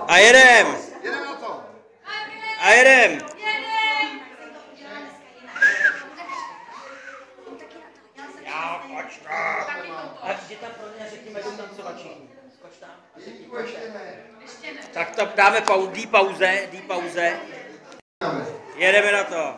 A jedem. Jedem na to. A jedem. Já, pojď tam. A jdi tam pro mě, řekněme, jdou tancovat všichni. Skoč tam. Tak to dáme pauze. Jedeme na to.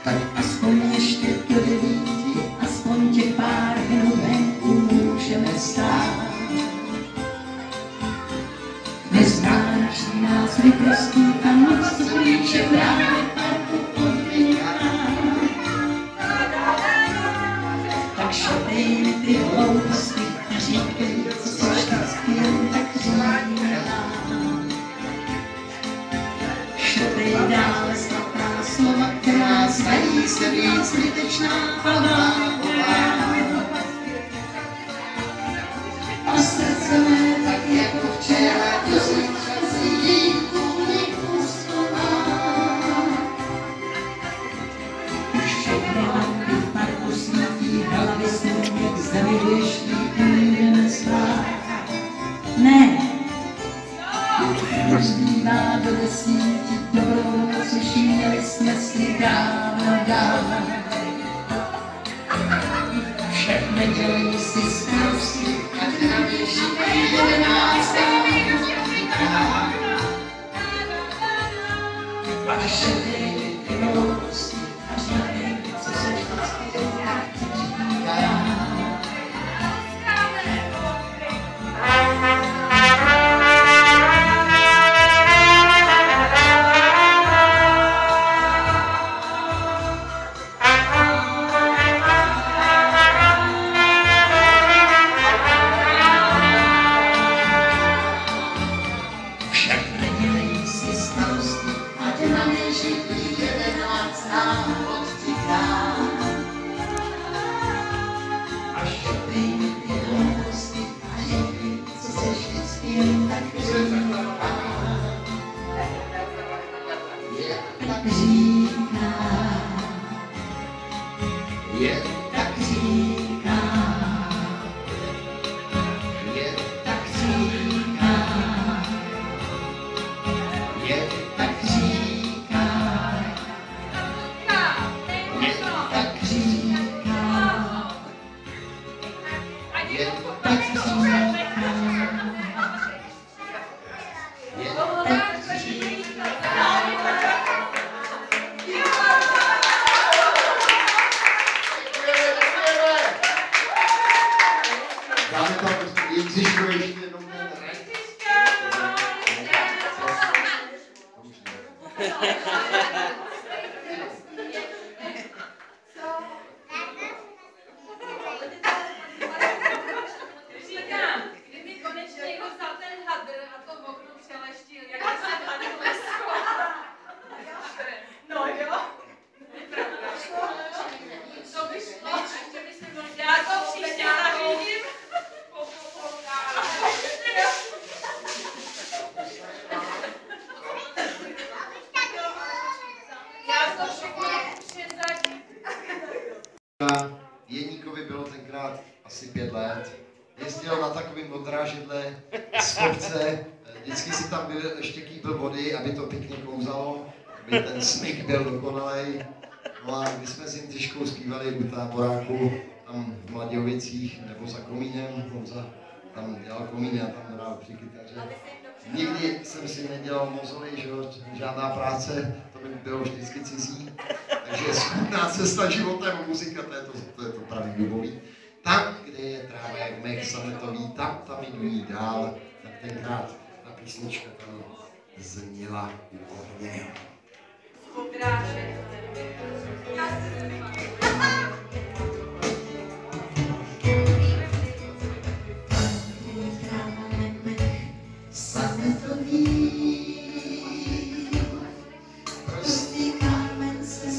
Tak aspoň ještě do 9, aspoň těch pár minut venku můžeme stát. Neznáš nás rychlostí a moc, co klíče právě parku podmíná. Tak šetej mi ty hlouposti a říkej, co se vždycky jen tak říká. Šetej dále svatá slova, která znají se být zbytečná plná. A srdce mé tak jako včera do zítřka si dívku nekustová. Už všechny lampy v parku svítí, hlavy smutně k zemi věští, půjdeme spát. Ne, zbývá do 10, dobrou noc už měli jsme si dávno. Však nedělej si starosti, ať na věši 11. A šetej ty hlouposti a říkej, co se vždycky říká. Jeníkovi bylo tenkrát asi 5 let. Jezdil na takovým odrážedle z kopce, vždycky si tam ještě kýpl vody, aby to pěkně klouzalo, aby ten smyk byl dokonalej. No a my jsme s Jindřiškou zpívali u táboráku, tam v Mladějovicích nebo za komínem, Honza tam dělal komíny a tam hrál při kytaře. Nikdy jsem si nedělal mozory, že žádná práce, to by bylo vždycky cizí. Takže schudná cesta životem, muzika, to je to pravý dubový. Tam, kde je tráva jak mech sametový, tam jdu dál, tak tenkrát ta písnička tam zněla u ohně. Prostý kámen se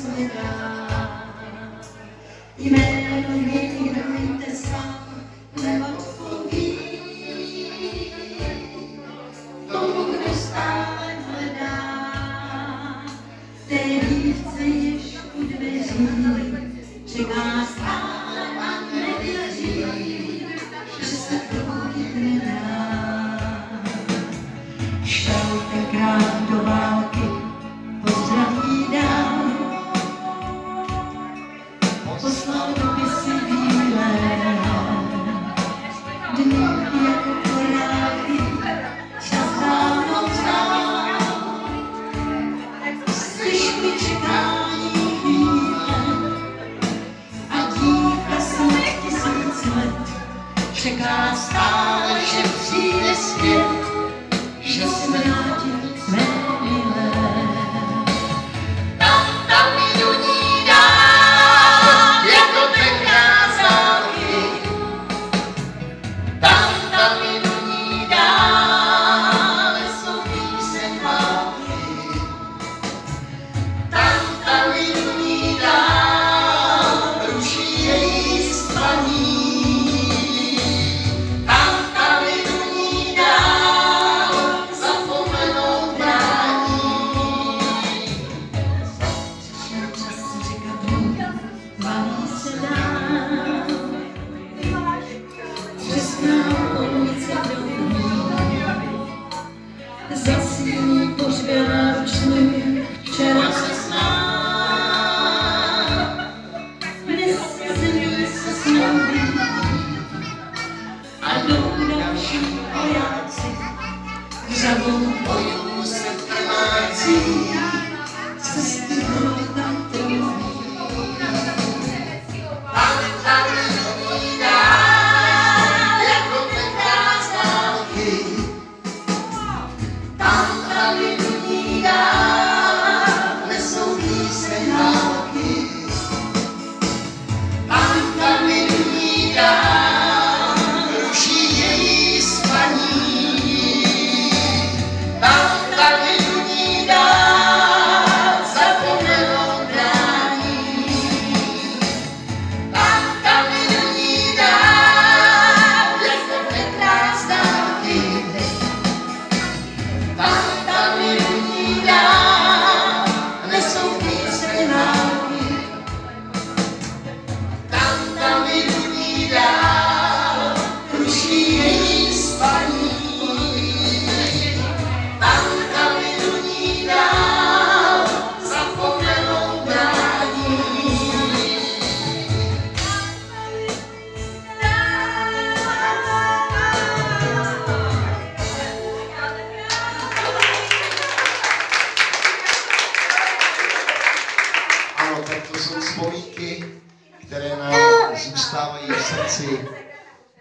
to jsou vzpomínky, které nám zůstávají v srdci.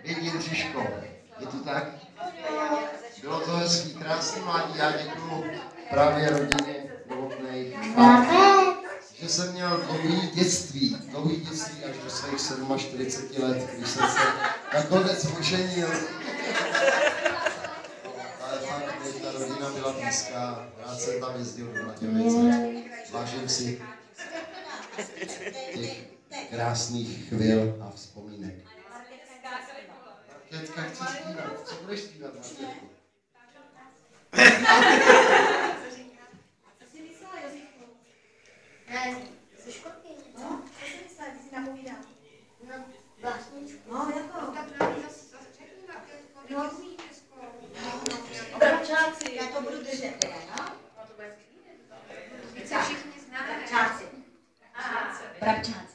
Věď, Jindřiško, je to tak? Bylo to hezký, krásný mládí, já děkuju právě rodině Novotnej, že jsem měl dlouhý dětství až do svých 47 let, když jsem se nakonec oženil. Ale fakt, mě ta rodina byla blízká, rád jsem tam jezdil do Nadějovice, vážím si těch krásných chvil a vzpomínek. Markétka chce zpívat, co budeš zpívat, Markétku? Ze školky? No, co jsi myslela, když jsi napovídala? No, básničku. No, jako? No, Brabčáci. Já to budu držet teda, no? Co všichni známe? Brabčáci. Brabčáci.